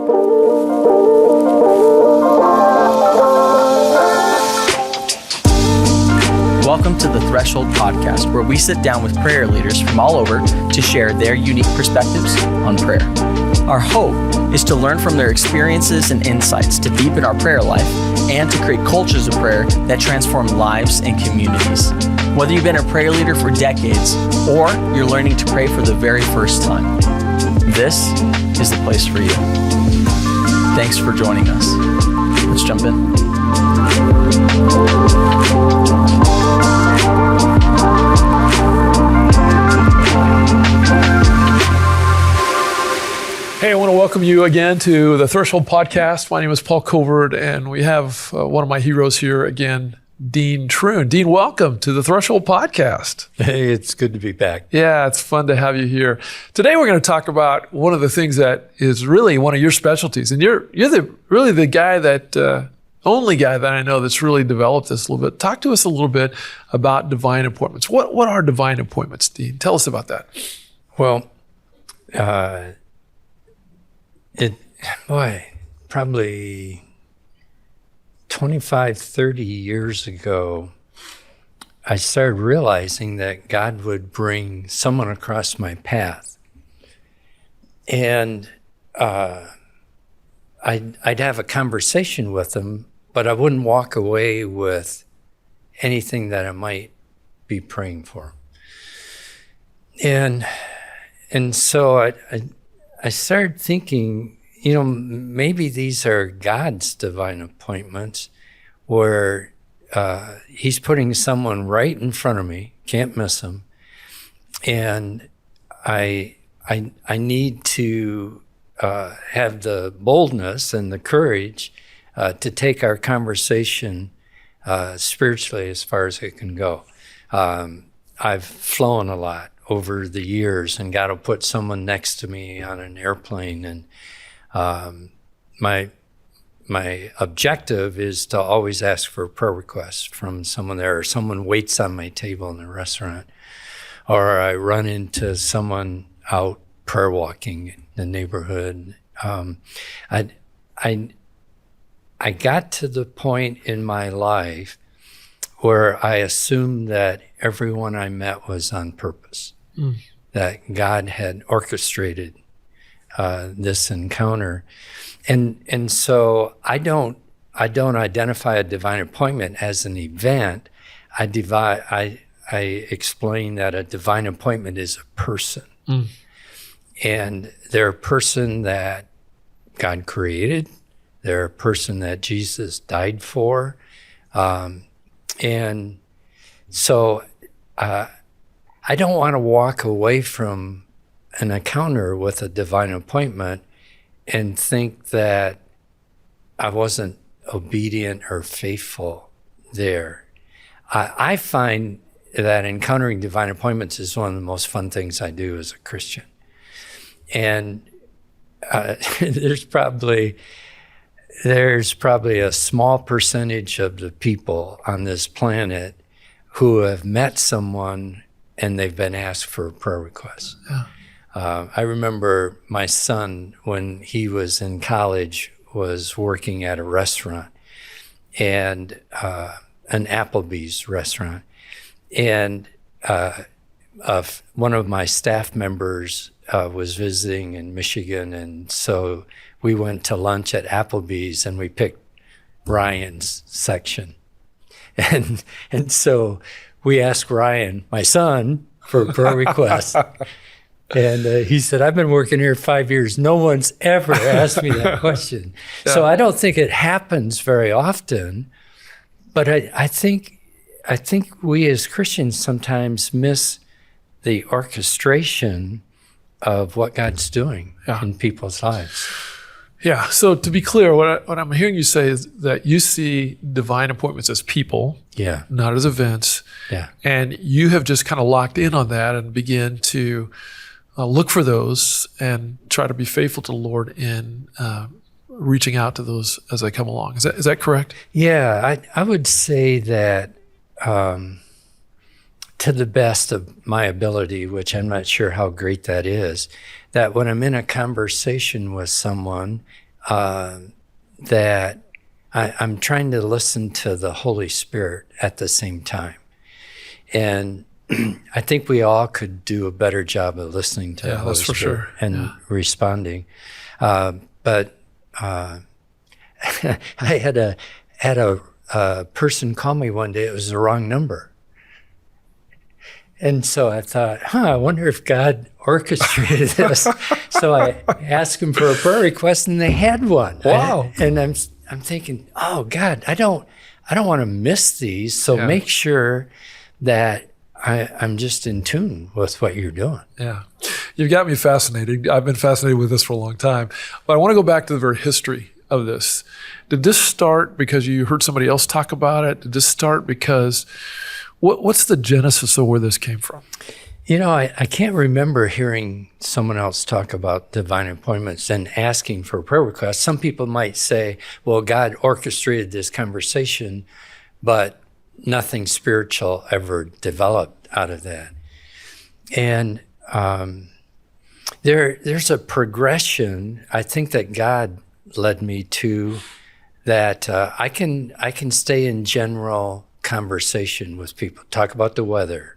Welcome to the Threshold Podcast, where we sit down with prayer leaders from all over to share their unique perspectives on prayer. Our hope is to learn from their experiences and insights to deepen our prayer life and to create cultures of prayer that transform lives and communities. Whether you've been a prayer leader for decades or you're learning to pray for the very first time, this is the place for you. Thanks for joining us. Let's jump in. Hey, I want to welcome you again to the Threshold Podcast. My name is Paul Covert, and we have one of my heroes here again, Dean Trune. Dean, welcome to the Threshold Podcast. Hey, it's good to be back. Yeah, it's fun to have you here. Today we're going to talk about one of the things that is really one of your specialties, and you're really the guy that only guy that I know that's really developed this a little bit. Talk to us a little bit about divine appointments. What are divine appointments, Dean? Tell us about that. Well, probably 25, 30 years ago, I started realizing that God would bring someone across my path. And I'd have a conversation with them, but I wouldn't walk away with anything that I might be praying for. And so I started thinking, maybe these are God's divine appointments where he's putting someone right in front of me, can't miss him. And I need to have the boldness and the courage to take our conversation spiritually as far as it can go. I've flown a lot over the years, and God will put someone next to me on an airplane, and my objective is to always ask for a prayer request from someone there, or someone waits on my table in a restaurant, or I run into someone out prayer walking in the neighborhood. I got to the point in my life where I assumed that everyone I met was on purpose, that God had orchestrated this encounter. And so I don't identify a divine appointment as an event. I explain that a divine appointment is a person. And they're a person that God created. They're a person that Jesus died for. And so I don't want to walk away from an encounter with a divine appointment and think that I wasn't obedient or faithful there. I find that encountering divine appointments is one of the most fun things I do as a Christian. And there's probably a small percentage of the people on this planet who have met someone and they've been asked for a prayer request. Yeah. I remember my son, when he was in college, was working at a restaurant, and an Applebee's restaurant. And one of my staff members was visiting in Michigan, and so we went to lunch at Applebee's, and we picked Ryan's section. And so we asked Ryan, my son, for a prayer request. And he said, I've been working here 5 years. No one's ever asked me that question. Yeah. So I don't think it happens very often, but I think we as Christians sometimes miss the orchestration of what God's doing in people's lives. Yeah. So to be clear, what I'm hearing you say is that you see divine appointments as people, not as events. Yeah. And you have just kind of locked in on that and begin to look for those and try to be faithful to the Lord in reaching out to those as they come along. Is that correct? Yeah, I would say that to the best of my ability, which I'm not sure how great that is, that when I'm in a conversation with someone that I'm trying to listen to the Holy Spirit at the same time. And I think we all could do a better job of listening to the Holy that's for Spirit sure. and responding. But I had a person call me one day. It was the wrong number. And so I thought, I wonder if God orchestrated this. So I asked him for a prayer request, and they had one. Wow. And I'm thinking, oh God, I don't want to miss these. So make sure that I'm just in tune with what you're doing. Yeah. You've got me fascinated. I've been fascinated with this for a long time. But I want to go back to the very history of this. Did this start because you heard somebody else talk about it? Did this start because, what's the genesis of where this came from? I can't remember hearing someone else talk about divine appointments and asking for a prayer request. Some people might say, well, God orchestrated this conversation, but nothing spiritual ever developed out of that. And there's a progression, I think, that God led me to, that I can stay in general conversation with people, talk about the weather,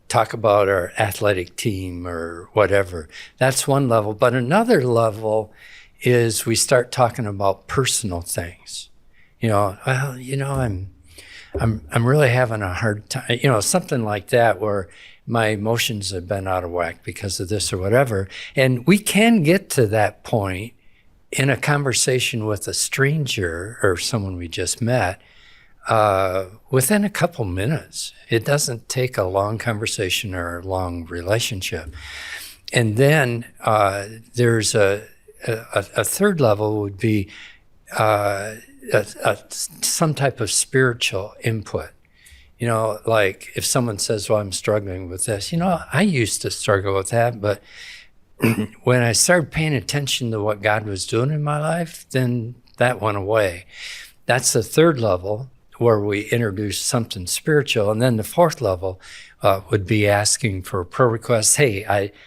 talk about our athletic team or whatever. That's one level. But another level is we start talking about personal things. I'm really having a hard time, something like that, where my emotions have been out of whack because of this or whatever. And we can get to that point in a conversation with a stranger or someone we just met within a couple minutes. It doesn't take a long conversation or a long relationship. And then there's a third level would be some type of spiritual input. Like if someone says, well, I'm struggling with this, I used to struggle with that, but when I started paying attention to what God was doing in my life, then that went away. That's the third level, where we introduce something spiritual. And then the fourth level would be asking for prayer requests. Hey,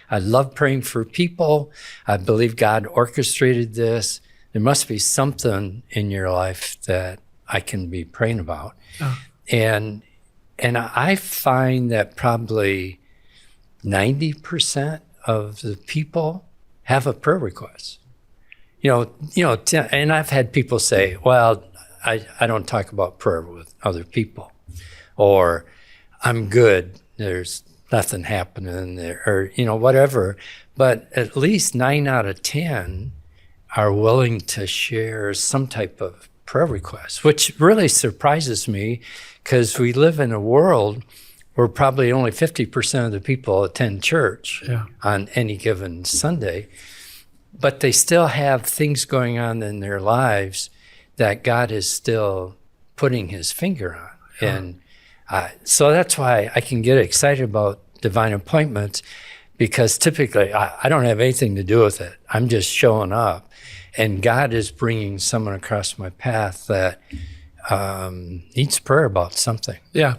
I love praying for people. I believe God orchestrated this. There must be something in your life that I can be praying about. Oh. And I find that probably 90% of the people have a prayer request. And I've had people say, well, I don't talk about prayer with other people, or I'm good, there's nothing happening there, or, whatever. But at least 9 out of 10 are willing to share some type of prayer request, which really surprises me, because we live in a world where probably only 50% of the people attend church on any given Sunday, but they still have things going on in their lives that God is still putting his finger on. And so that's why I can get excited about divine appointments, because typically I don't have anything to do with it. I'm just showing up, and God is bringing someone across my path that needs prayer about something. Yeah.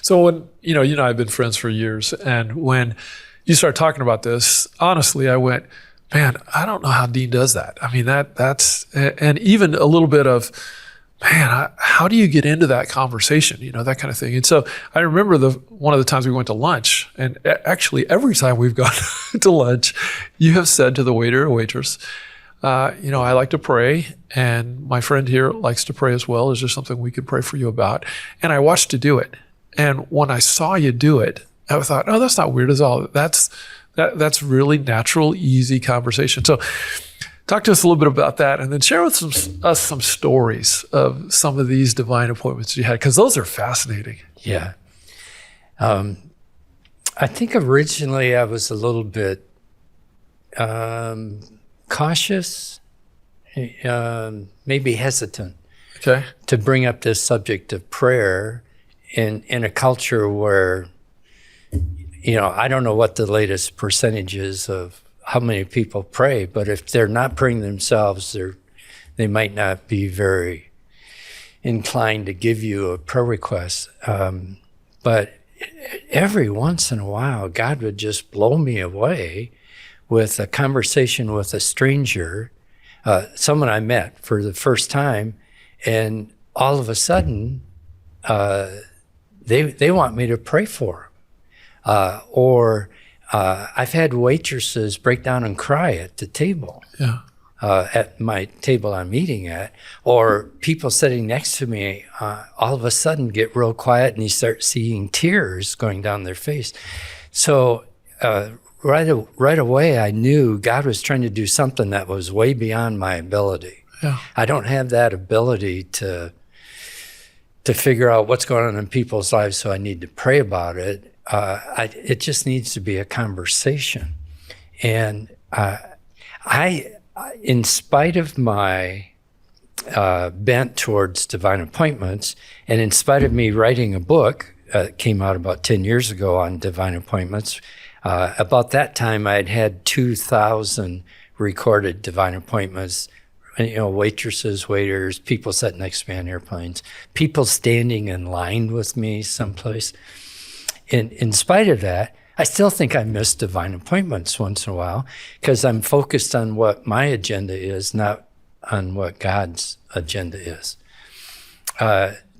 So when, you and I have been friends for years, and when you start talking about this, honestly, I went, man, I don't know how Dean does that. I mean, that's, and even a little bit of, man, how do you get into that conversation? That kind of thing. And so I remember one of the times we went to lunch, and actually every time we've gone to lunch, you have said to the waiter or waitress, I like to pray, and my friend here likes to pray as well. Is there something we could pray for you about? And I watched you do it. And when I saw you do it, I thought, oh, that's not weird at all. That's really natural, easy conversation. So talk to us a little bit about that, and then share with us some stories of some of these divine appointments you had, because those are fascinating. Yeah. I think originally I was a little bit cautious, maybe hesitant to bring up this subject of prayer in a culture where, I don't know what the latest percentage is of how many people pray, but if they're not praying themselves, they might not be very inclined to give you a prayer request. But every once in a while, God would just blow me away with a conversation with a stranger someone I met for the first time, and all of a sudden, they want me to pray for them. Or I've had waitresses break down and cry at the table. Yeah. At my table I'm eating at, or people sitting next to me all of a sudden get real quiet and you start seeing tears going down their face. So right away I knew God was trying to do something that was way beyond my ability. Yeah. I don't have that ability to figure out what's going on in people's lives, so I need to pray about it. It just needs to be a conversation. And in spite of my bent towards divine appointments, and in spite of me writing a book, came out about 10 years ago on divine appointments, about that time I had 2,000 recorded divine appointments, waitresses, waiters, people sitting next to me on airplanes, people standing in line with me someplace. In spite of that, I still think I miss divine appointments once in a while because I'm focused on what my agenda is, not on what God's agenda is.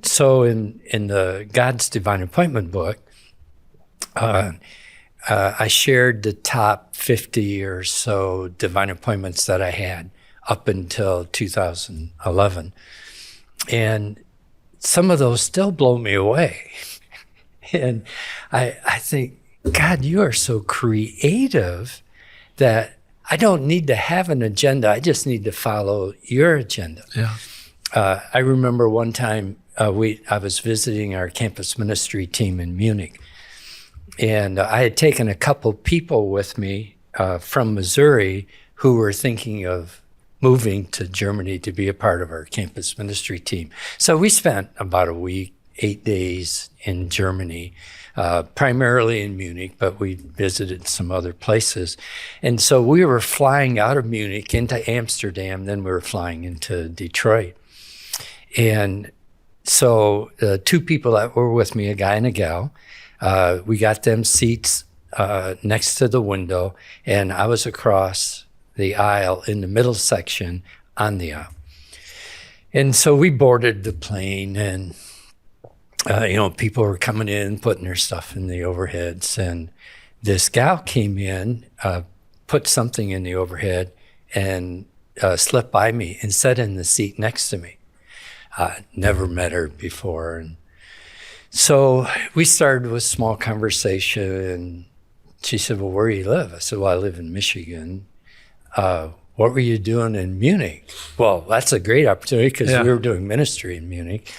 So in the God's Divine Appointment book, I shared the top 50 or so divine appointments that I had up until 2011. And some of those still blow me away. And I think, God, you are so creative that I don't need to have an agenda. I just need to follow your agenda. Yeah. I remember one time I was visiting our campus ministry team in Munich, and I had taken a couple people with me from Missouri who were thinking of moving to Germany to be a part of our campus ministry team. So we spent about a week, 8 days in Germany, primarily in Munich, but we visited some other places. And so we were flying out of Munich into Amsterdam, then we were flying into Detroit. And so two people that were with me, a guy and a gal, we got them seats next to the window, and I was across the aisle in the middle section on the aisle. And so we boarded the plane, and people were coming in, putting their stuff in the overheads, and this gal came in, put something in the overhead, and slipped by me and sat in the seat next to me. Never met her before. And so we started with small conversation, and she said, well, where do you live? I said, well, I live in Michigan. What were you doing in Munich? Well, that's a great opportunity because we were doing ministry in Munich.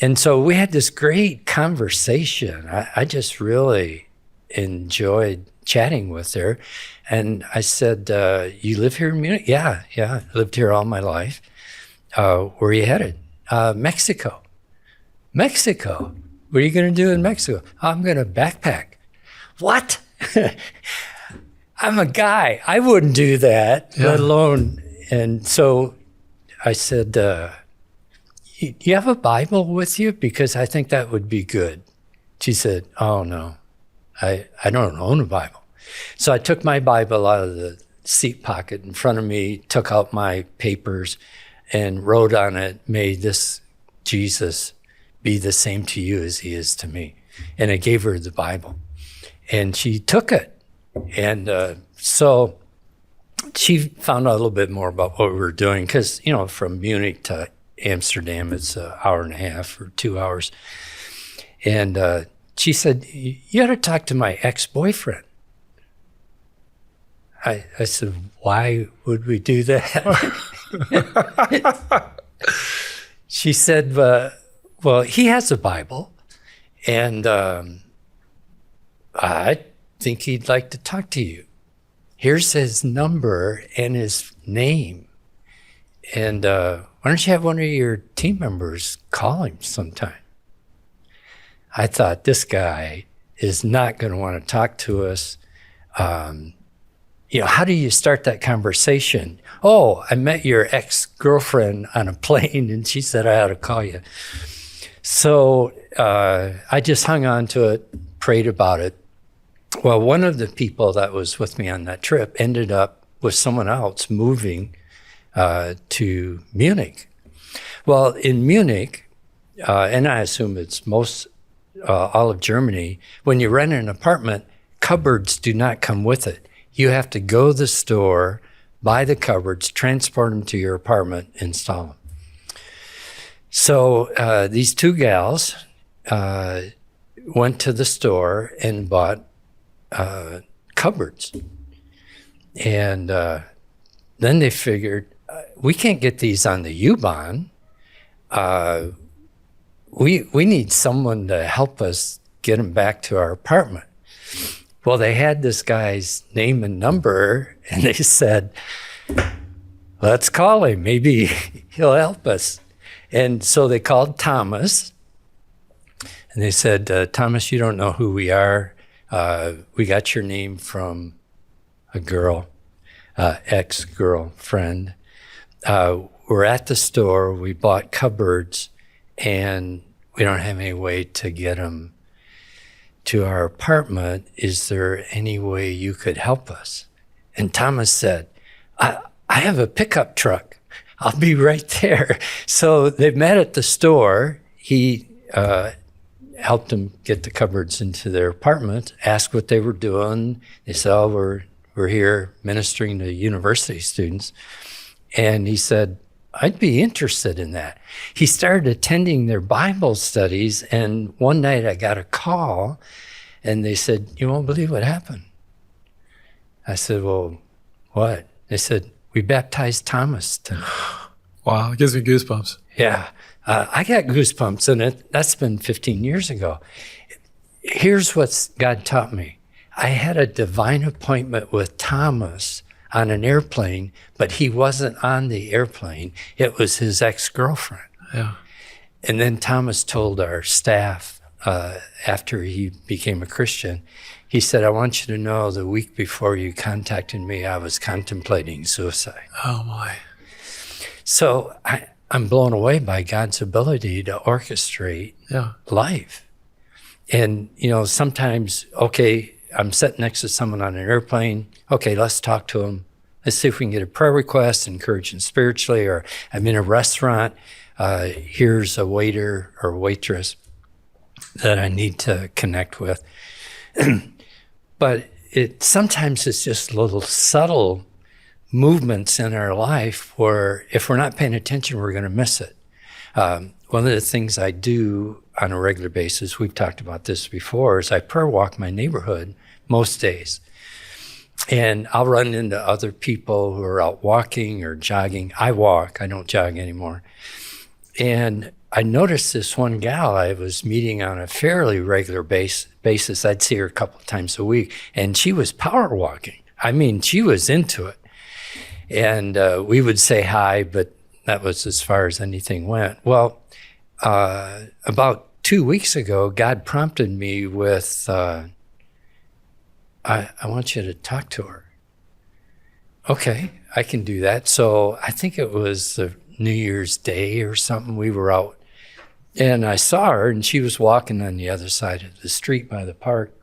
And so we had this great conversation. I just really enjoyed chatting with her. And I said, you live here in Munich? Yeah, I lived here all my life. Where are you headed? Mexico. Mexico? What are you going to do in Mexico? I'm going to backpack. What? I'm a guy. I wouldn't do that, let alone. And so I said, you have a Bible with you? Because I think that would be good. She said, oh, no, I don't own a Bible. So I took my Bible out of the seat pocket in front of me, took out my papers, and wrote on it, may this Jesus be the same to you as he is to me. And I gave her the Bible. And she took it. And so she found out a little bit more about what we were doing because, from Munich to Amsterdam, it's an hour and a half or 2 hours. And she said, you ought to talk to my ex-boyfriend. I said, why would we do that? She said, well, he has a Bible, and I think he'd like to talk to you. Here's his number and his name. And why don't you have one of your team members call him sometime? I thought, this guy is not going to want to talk to us. How do you start that conversation? Oh, I met your ex-girlfriend on a plane, and she said I ought to call you. So I just hung on to it, prayed about it. Well, one of the people that was with me on that trip ended up with someone else moving to Munich. Well, in Munich, and I assume it's all of Germany, when you rent an apartment, cupboards do not come with it. You have to go to the store, buy the cupboards, transport them to your apartment, install them. So these two gals went to the store and bought cupboards. And then they figured, we can't get these on the U-Bahn. We need someone to help us get them back to our apartment. Well, they had this guy's name and number, and they said, let's call him. Maybe he'll help us. And so they called Thomas, and they said, Thomas, you don't know who we are. We got your name from a girl, ex-girlfriend. We're at the store. We bought cupboards, and we don't have any way to get them to our apartment. Is there any way you could help us? And Thomas said, I have a pickup truck. I'll be right there. So they met at the store. He helped them get the cupboards into their apartment, asked what they were doing. They said, oh, we're here ministering to university students. And he said, I'd be interested in that. He started attending their Bible studies, and one night I got a call, and they said, you won't believe what happened. I said, well, what? They said, we baptized Thomas tonight. Wow, it gives me goosebumps. Yeah, I got goosebumps, and that's been 15 years ago. Here's what God taught me. I had a divine appointment with Thomas on an airplane, but he wasn't on the airplane. It was his ex-girlfriend. Yeah. And then Thomas told our staff after he became a Christian, he said, I want you to know the week before you contacted me, I was contemplating suicide. Oh, my. So I'm blown away by God's ability to orchestrate life. And, sometimes, okay, I'm sitting next to someone on an airplane. Okay, let's talk to them. Let's see if we can get a prayer request, encourage them spiritually, or I'm in a restaurant. Here's a waiter or waitress that I need to connect with. But sometimes it's just little subtle movements in our life where if we're not paying attention, we're going to miss it. One of the things I do on a regular basis, we've talked about this before, is I prayer walk my neighborhood most days. And I'll run into other people who are out walking or jogging. I walk, I don't jog anymore. And I noticed this one gal I was meeting on a fairly regular basis. I'd see her a couple of times a week, and she was power walking. I mean, she was into it. And we would say hi, but that was as far as anything went. Well, about 2 weeks ago, God prompted me with, I want you to talk to her. Okay, I can do that. So I think it was the New Year's Day or something. We were out, and I saw her, and she was walking on the other side of the street by the park.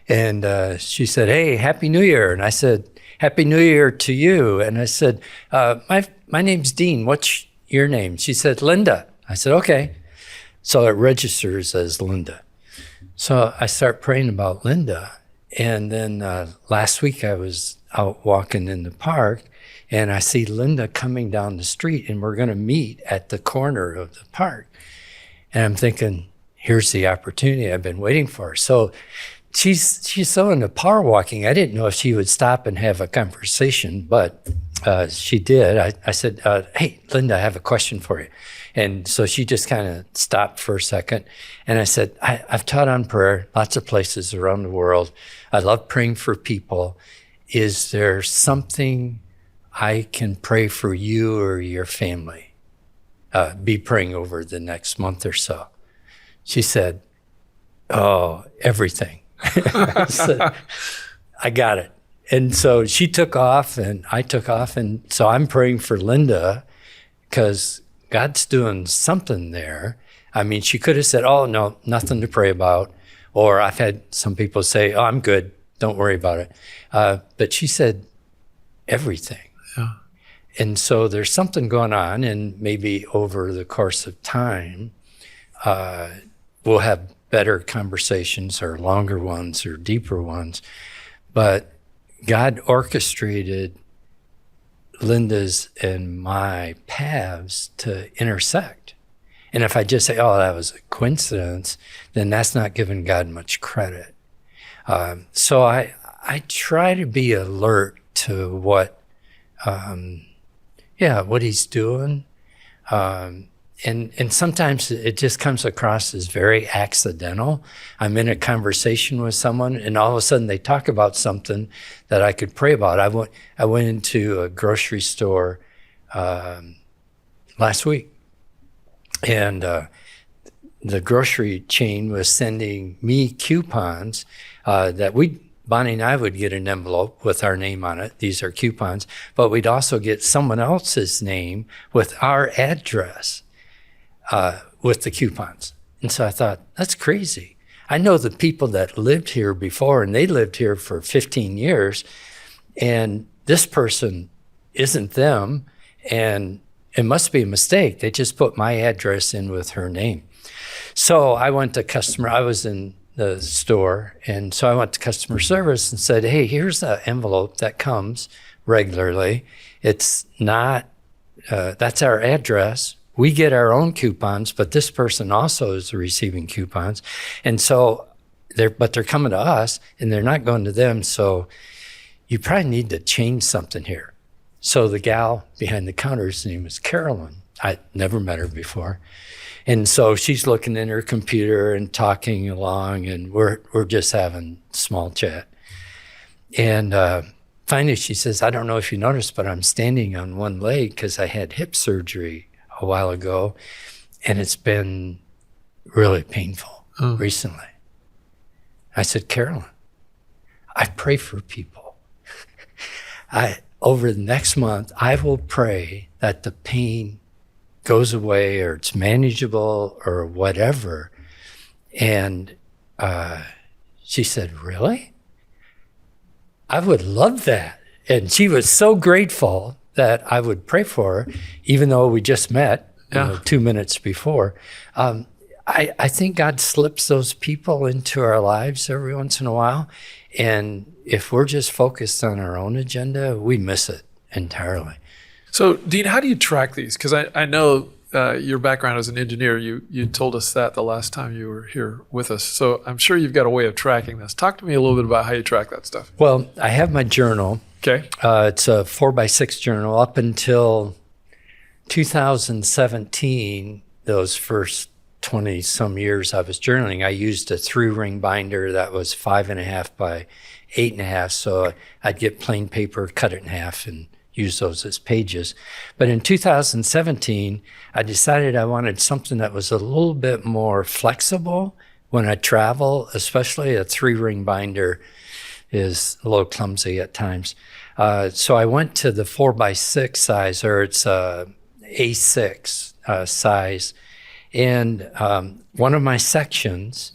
And she said, hey, Happy New Year. And I said, Happy New Year to you. And I said, my name's Dean. What's your name? She said, Linda. I said, okay. So it registers as Linda. So I start praying about Linda. And then last week I was out walking in the park, and I see Linda coming down the street, and we're going to meet at the corner of the park. And I'm thinking, here's the opportunity I've been waiting for. So she's so into power walking, I didn't know if she would stop and have a conversation, but she did. I said, hey, Linda, I have a question for you. And so she just kind of stopped for a second. And I said, I've taught on prayer lots of places around the world. I love praying for people. Is there something I can pray for you or your family? Be praying over the next month or so. She said, oh, everything. I said, I got it. And so she took off and I took off. And so I'm praying for Linda because God's doing something there. I mean, she could have said, oh, no, nothing to pray about. Or I've had some people say, oh, I'm good. Don't worry about it. But she said everything. Yeah. And so there's something going on, and maybe over the course of time, we'll have better conversations or longer ones or deeper ones. But God orchestrated Linda's and my paths to intersect. And if I just say, oh, that was a coincidence, then that's not giving God much credit. So I try to be alert to what he's doing. And sometimes it just comes across as very accidental. I'm in a conversation with someone, and all of a sudden they talk about something that I could pray about. I went into a grocery store last week, and the grocery chain was sending me coupons that Bonnie and I would get an envelope with our name on it. These are coupons, but we'd also get someone else's name with our address with the coupons. And so I thought, that's crazy. I know the people that lived here before, and they lived here for 15 years, and this person isn't them, and it must be a mistake. They just put my address in with her name. So I was in the store, and so I went to customer service and said, hey, here's an envelope that comes regularly. It's not, that's our address. We get our own coupons, but this person also is receiving coupons. And so they're coming to us, and they're not going to them. So you probably need to change something here. So the gal behind the counter's name is Carolyn. I'd never met her before. And so she's looking in her computer and talking along, and we're just having small chat. And finally she says, I don't know if you noticed, but I'm standing on one leg because I had hip surgery a while ago, and it's been really painful recently. I said, Carolyn, I pray for people. Over the next month, I will pray that the pain goes away, or it's manageable, or whatever. And she said, really? I would love that. And she was so grateful that I would pray for her, even though we just met 2 minutes before. I think God slips those people into our lives every once in a while. And if we're just focused on our own agenda, we miss it entirely. So, Dean, how do you track these? Because I know your background as an engineer. You told us that the last time you were here with us. So I'm sure you've got a way of tracking this. Talk to me a little bit about how you track that stuff. Well, I have my journal. Okay. It's a 4x6 journal. Up until 2017, those first 20 some years I was journaling, I used a 3-ring binder that was 5.5 by 8.5. So I'd get plain paper, cut it in half, and use those as pages. But in 2017, I decided I wanted something that was a little bit more flexible when I travel, especially a 3-ring binder is a little clumsy at times. So I went to the 4x6 size, or it's A6 size. And one of my sections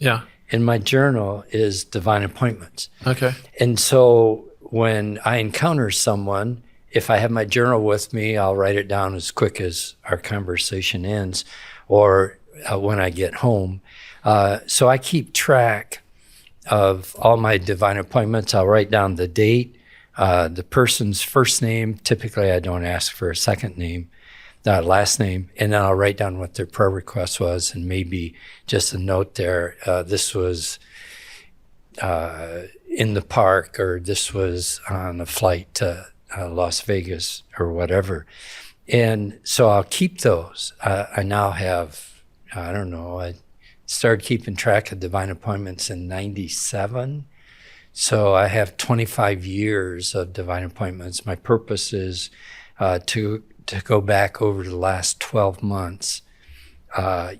in my journal is divine appointments. Okay. And so when I encounter someone, if I have my journal with me, I'll write it down as quick as our conversation ends, or when I get home. So I keep track of all my divine appointments. I'll write down the date, the person's first name. Typically, I don't ask for a second name, last name, and then I'll write down what their prayer request was, and maybe just a note there. This was in the park, or this was on a flight to Las Vegas, or whatever. And so I'll keep those. I now have, I started keeping track of divine appointments in 97. So I have 25 years of divine appointments. My purpose is to go back over the last 12 months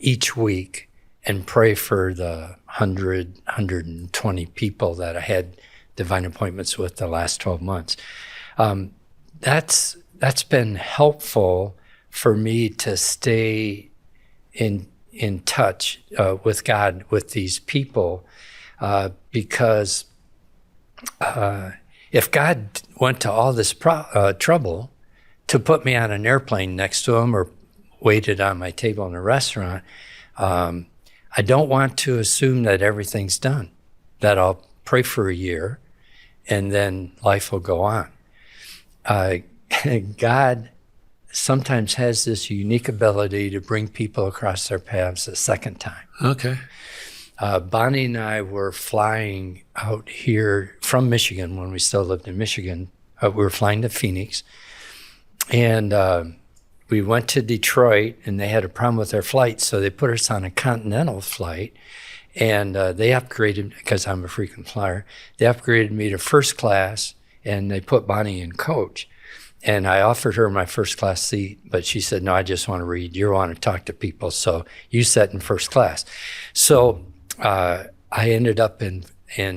each week and pray for the 120 people that I had divine appointments with the last 12 months. That's been helpful for me to stay in touch with God, with these people, because if God went to all this trouble to put me on an airplane next to him or waited on my table in a restaurant, I don't want to assume that everything's done, that I'll pray for a year and then life will go on. God sometimes has this unique ability to bring people across their paths a second time. Okay. Bonnie and I were flying out here from Michigan when we still lived in Michigan. We were flying to Phoenix, and we went to Detroit, and they had a problem with their flight, so they put us on a Continental flight, and they upgraded, because I'm a frequent flyer, they upgraded me to first class, and they put Bonnie in coach. And I offered her my first class seat, but she said, no, I just want to read. You want to talk to people, so you sat in first class. So I ended up in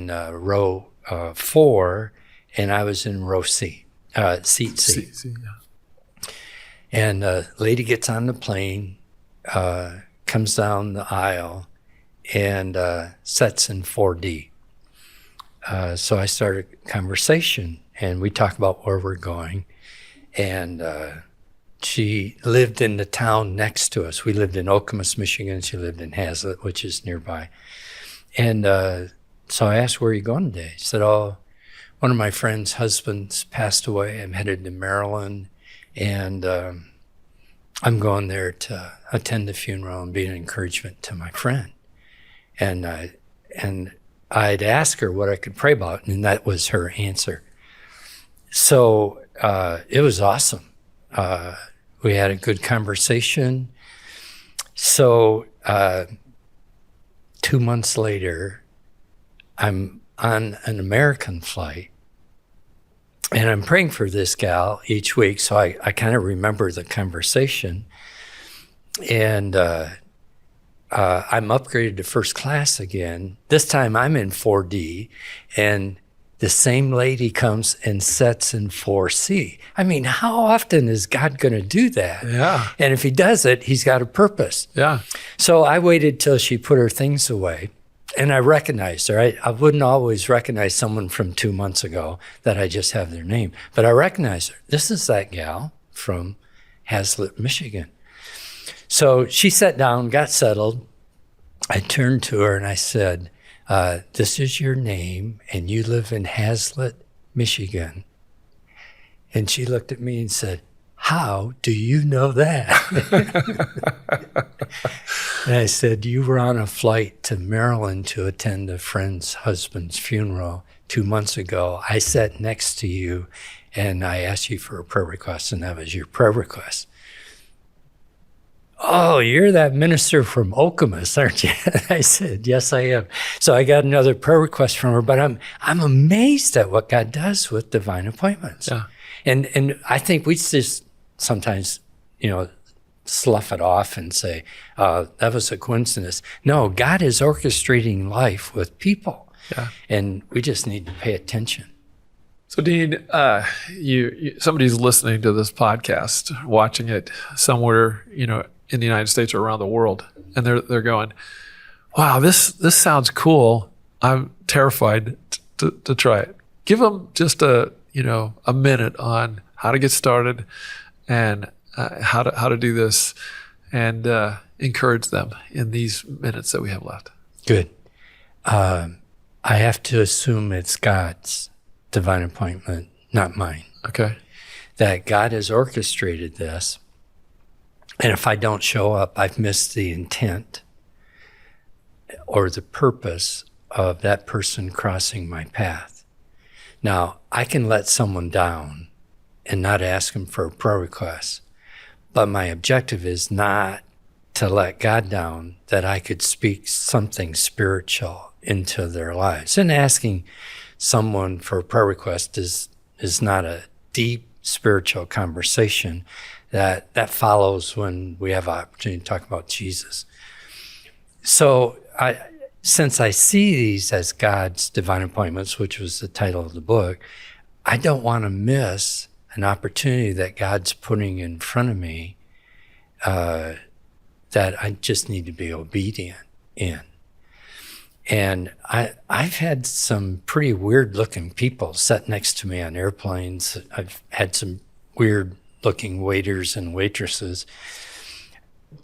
row 4, and I was in row C, seat C. Yeah. And a lady gets on the plane, comes down the aisle, and sits in 4D. So I started a conversation, and we talk about where we're going. And she lived in the town next to us. We lived in Okemos, Michigan. She lived in Hazlet, which is nearby. And so I asked, where are you going today? She said, oh, one of my friend's husbands passed away. I'm headed to Maryland, and I'm going there to attend the funeral and be an encouragement to my friend. And I'd ask her what I could pray about, and that was her answer. So it was awesome. We had a good conversation. So 2 months later, I'm on an American flight, and I'm praying for this gal each week, so I kind of remember the conversation. And I'm upgraded to first class again. This time I'm in 4D, and the same lady comes and sits in 4C. I mean, how often is God going to do that? Yeah. And if he does it, he's got a purpose. Yeah. So I waited till she put her things away, and I recognized her. I wouldn't always recognize someone from 2 months ago that I just have their name, but I recognized her. This is that gal from Hazlet, Michigan. So she sat down, got settled. I turned to her and I said, this is your name, and you live in Hazlet, Michigan. And she looked at me and said, how do you know that? And I said, you were on a flight to Maryland to attend a friend's husband's funeral 2 months ago. I sat next to you, and I asked you for a prayer request, and that was your prayer request. Oh, you're that minister from Okemos, aren't you? I said, yes, I am. So I got another prayer request from her, but I'm amazed at what God does with divine appointments. Yeah. And I think we just sometimes, slough it off and say, that was a coincidence. No, God is orchestrating life with people. Yeah. And we just need to pay attention. So Dean, somebody's listening to this podcast, watching it somewhere, in the United States or around the world, and they're going, wow, this sounds cool. I'm terrified to try it. Give them just a minute on how to get started and how to do this, and encourage them in these minutes that we have left. Good. I have to assume it's God's divine appointment, not mine. Okay. That God has orchestrated this. And if I don't show up, I've missed the intent or the purpose of that person crossing my path. Now, I can let someone down and not ask them for a prayer request, but my objective is not to let God down, that I could speak something spiritual into their lives. And asking someone for a prayer request is not a deep spiritual conversation. That follows when we have an opportunity to talk about Jesus. So since I see these as God's divine appointments, which was the title of the book, I don't want to miss an opportunity that God's putting in front of me that I just need to be obedient in. And I've had some pretty weird looking people sit next to me on airplanes. I've had some weird looking waiters and waitresses.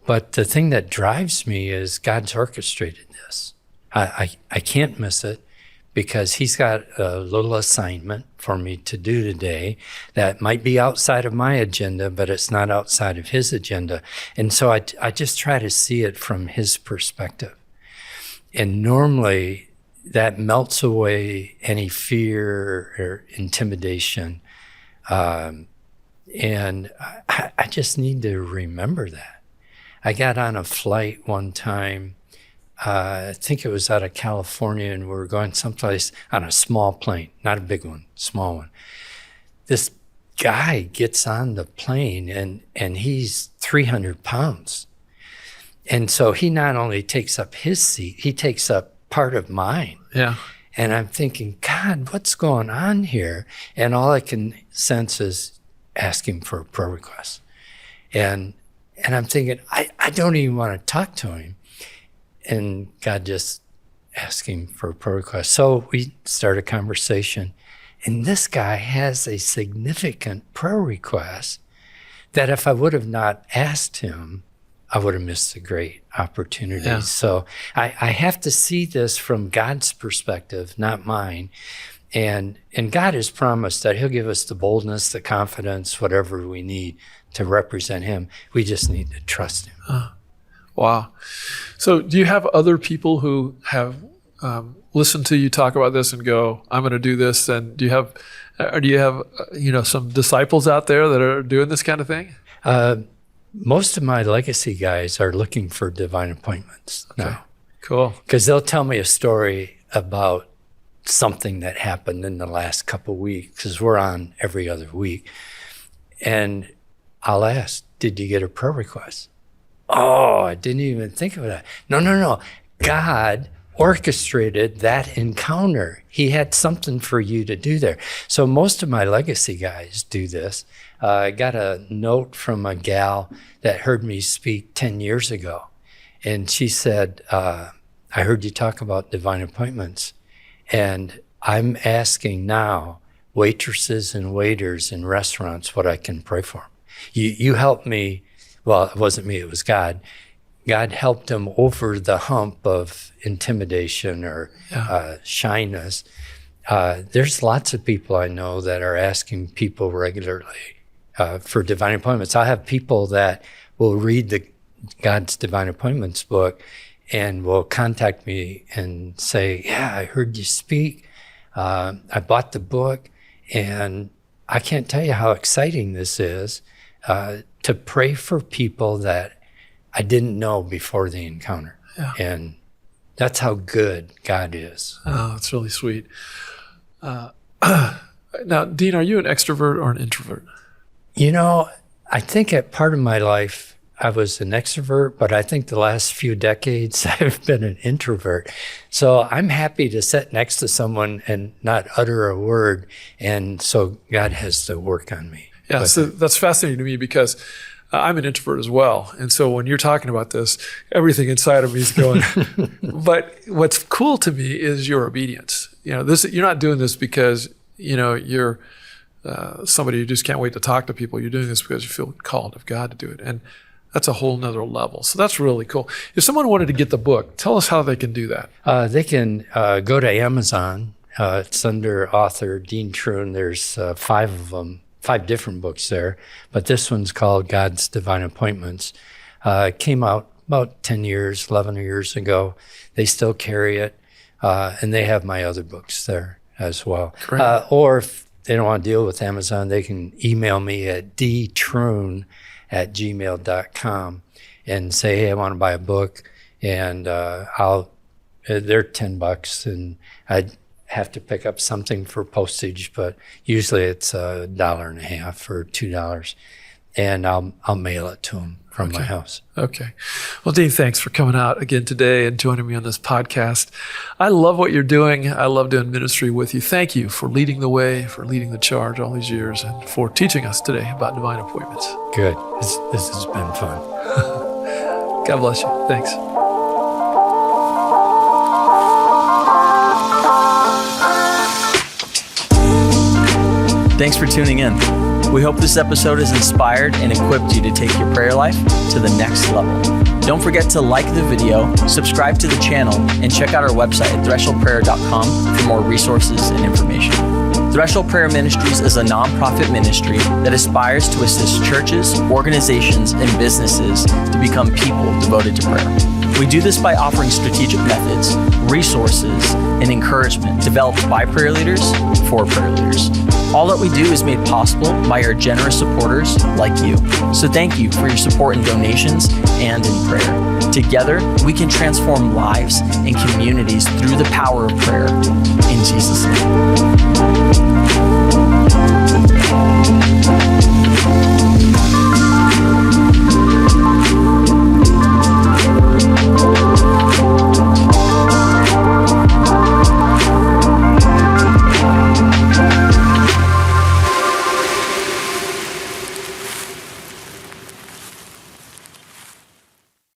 But the thing that drives me is God's orchestrated this. I can't miss it because he's got a little assignment for me to do today that might be outside of my agenda, but it's not outside of his agenda. And so I just try to see it from his perspective. And normally that melts away any fear or intimidation. And I just need to remember that. I got on a flight one time, I think it was out of California, and we were going someplace on a small plane, not a big one, small one. This guy gets on the plane and he's 300 pounds. And so he not only takes up his seat, he takes up part of mine. Yeah. And I'm thinking, God, what's going on here? And all I can sense is asking for a prayer request. And I'm thinking, I don't even want to talk to him. And God just asking for a prayer request. So we start a conversation. And this guy has a significant prayer request that if I would have not asked him, I would have missed a great opportunity. Yeah. So I have to see this from God's perspective, not mine. And God has promised that he'll give us the boldness, the confidence, whatever we need to represent him. We just need to trust him. Wow. So do you have other people who have listened to you talk about this and go, I'm going to do this? And do you have some disciples out there that are doing this kind of thing? Most of my legacy guys are looking for divine appointments now. Cool. Because they'll tell me a story about something that happened in the last couple of weeks, because we're on every other week. And I'll ask, did you get a prayer request? Oh, I didn't even think of that. No. God orchestrated that encounter. He had something for you to do there. So most of my legacy guys do this. I got a note from a gal that heard me speak 10 years ago. And she said, I heard you talk about divine appointments. And I'm asking now waitresses and waiters in restaurants what I can pray for. You helped me. Well, it wasn't me, it was God. God helped him over the hump of intimidation or shyness. There's lots of people I know that are asking people regularly for divine appointments. I have people that will read the God's Divine Appointments book and will contact me and say, yeah, I heard you speak. I bought the book, and I can't tell you how exciting this is. To pray for people that I didn't know before the encounter. Yeah. And that's how good God is. Oh, that's really sweet. Now, Dean, are you an extrovert or an introvert? I think at part of my life, I was an extrovert, but I think the last few decades, I've been an introvert. So I'm happy to sit next to someone and not utter a word. And so God has to work on me. Yeah, so that's fascinating to me because I'm an introvert as well. And so when you're talking about this, everything inside of me is going. But what's cool to me is your obedience. You're not doing this because, you're somebody who just can't wait to talk to people. You're doing this because you feel called of God to do it. And that's a whole nother level. So that's really cool. If someone wanted to get the book, tell us how they can do that. They can go to Amazon. It's under author Dean Trune. There's 5 of them. 5 different books there, but this one's called God's Divine Appointments. It came out about 11 years ago. They still carry it, and they have my other books there as well. Or if they don't want to deal with Amazon, they can email me at dtrune@gmail.com and say, hey, I want to buy a book, and they're $10, and I'd have to pick up something for postage, but usually it's $1.50 or $2, and I'll mail it to them from my house. Okay. Well, Dean, thanks for coming out again today and joining me on this podcast. I love what you're doing. I love doing ministry with you. Thank you for leading the way, for leading the charge all these years, and for teaching us today about divine appointments. Good. This has been fun. God bless you. Thanks. Thanks for tuning in. We hope this episode has inspired and equipped you to take your prayer life to the next level. Don't forget to like the video, subscribe to the channel, and check out our website at thresholdprayer.com for more resources and information. Threshold Prayer Ministries is a nonprofit ministry that aspires to assist churches, organizations, and businesses to become people devoted to prayer. We do this by offering strategic methods, resources, and encouragement developed by prayer leaders for prayer leaders. All that we do is made possible by our generous supporters like you. So thank you for your support in donations and in prayer. Together, we can transform lives and communities through the power of prayer. In Jesus' name.